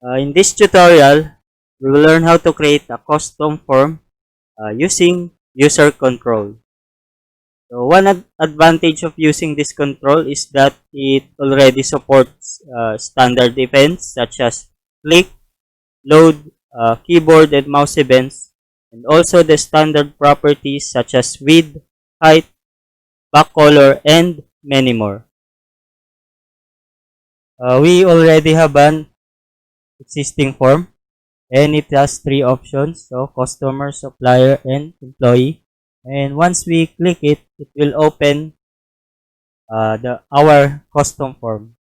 In this tutorial, we will learn how to create a custom form using user control. So one advantage of using this control is that it already supports standard events such as click, load, keyboard and mouse events, and also the standard properties such as width, height, back color, and many more. We already have an existing form, and it has three options, so customer, supplier, and employee. And once we click it, it will open our custom form.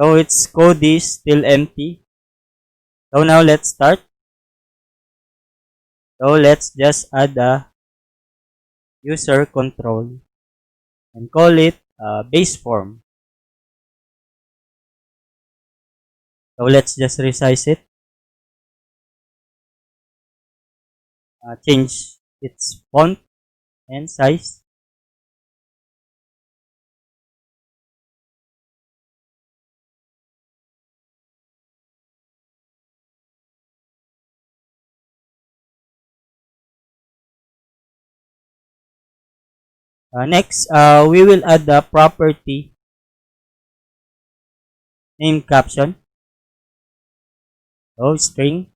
So its code is still empty. So now let's start. So let's just add a user control and call it base form. So let's just resize it. Change its font and size. Next, we will add the property name caption. So string.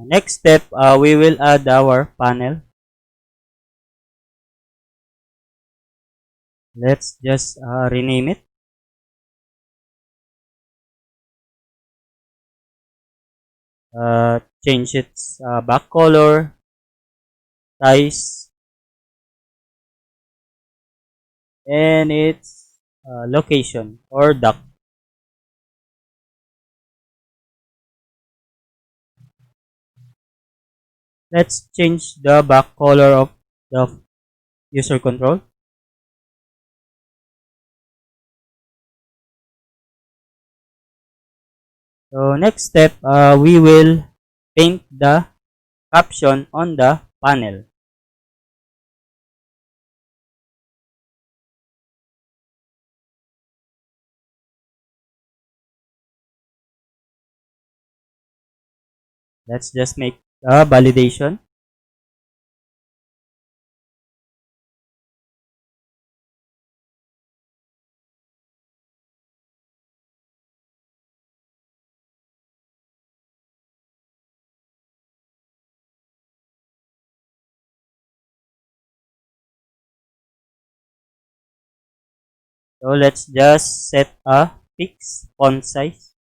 Next step, we will add our panel. Let's just rename it. Change its back color, size, and its location or dock. Let's change the back color of the user control. So next step, we will paint the caption on the panel. Let's just make a validation. So let's just set a fixed font size.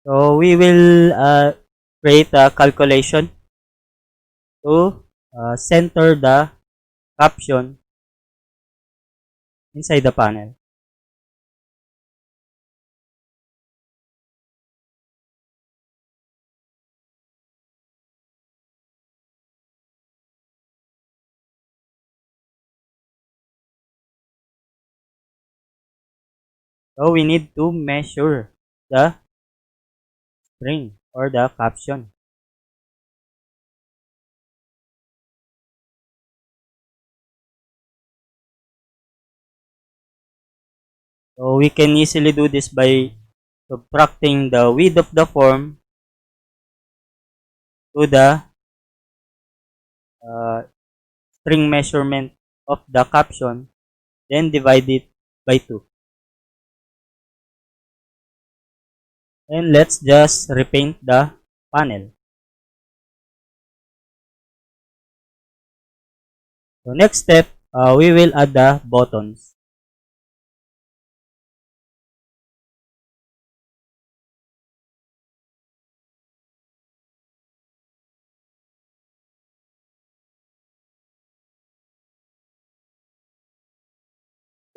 So we will create a calculation to center the caption inside the panel. So we need to measure the string or the caption. So we can easily do this by subtracting the width of the form to the uh, string measurement of the caption, then divide it by 2. And let's just repaint the panel. So next step, we will add the buttons.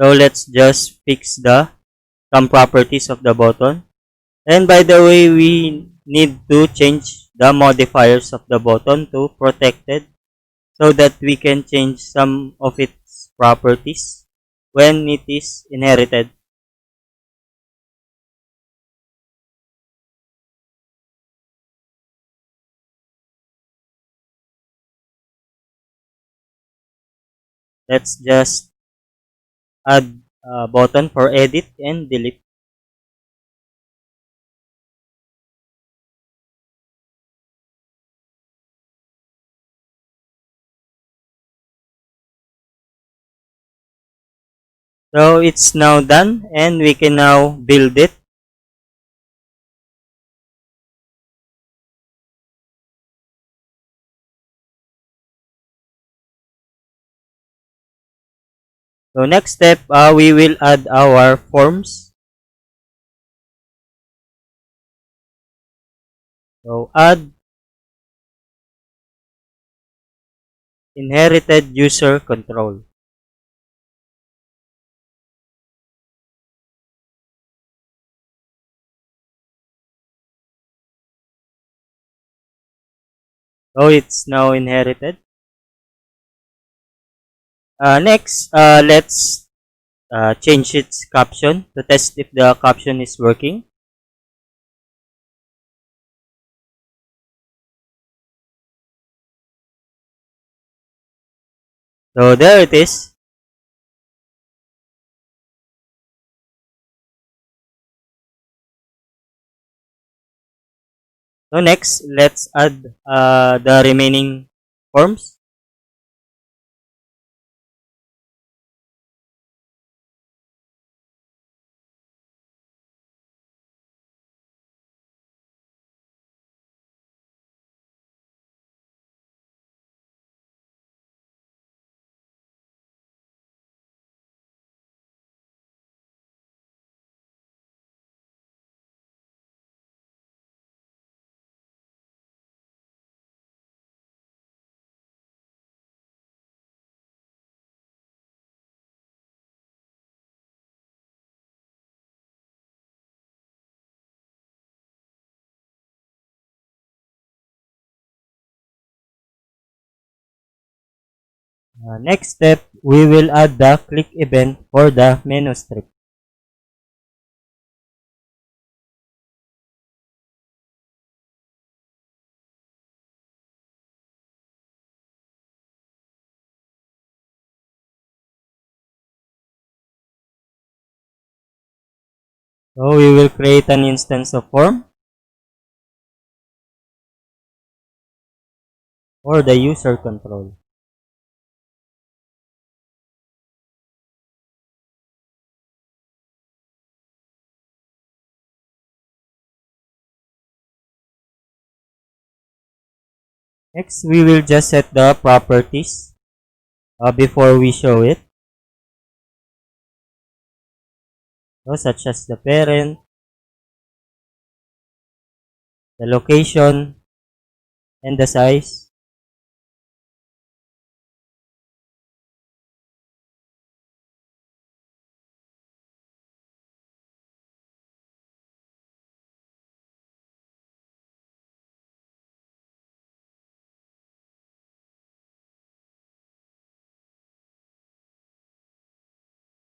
So let's just fix the some properties of the button. And by the way, we need to change the modifiers of the button to protected so that we can change some of its properties when it is inherited. Let's just add a button for edit and delete. So it's now done and we can now build it. So next step, we will add our forms. So add inherited user control. So it's now inherited. Next, let's change its caption to test if the caption is working. So there it is. So next, let's add the remaining forms. Next step, we will add the click event for the menu strip. So we will create an instance of form for the user control. Next, we will just set the properties before we show it. So such as the parent, the location, and the size.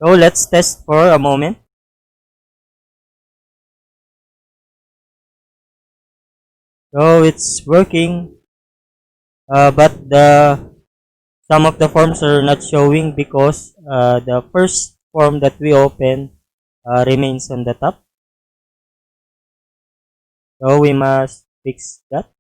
So let's test for a moment. So it's working, but the some of the forms are not showing because the first form that we open remains on the top. So we must fix that.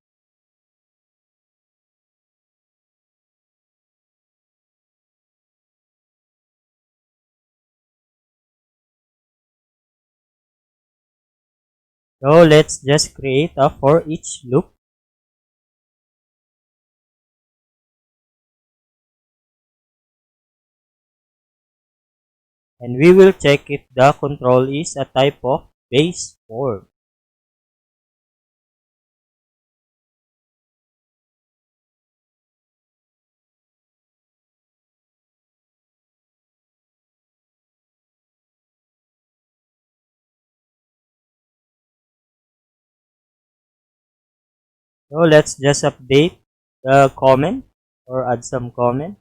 So let's just create a for each loop. And we will check if the control is a type of base form. So let's just update the comment or add some comment.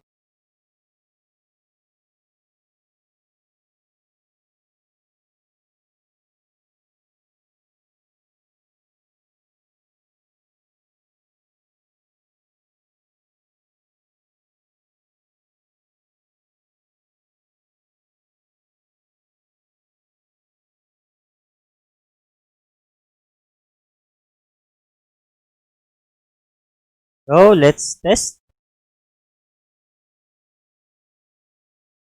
So let's test.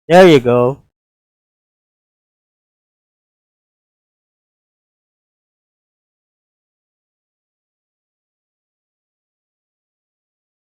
There you go.